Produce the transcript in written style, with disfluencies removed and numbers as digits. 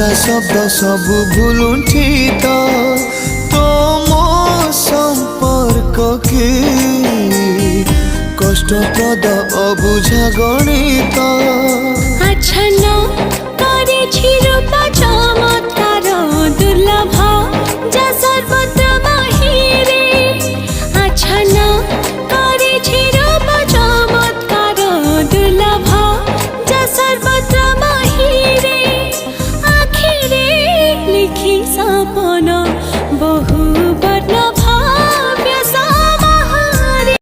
ভাষা শব্দ সবু ভুলুণ্ঠিত তোম সম্পর্ক কি কষ্টপ্রদ অবুঝা গণিত আচ্ছন্ন করেছি রূপা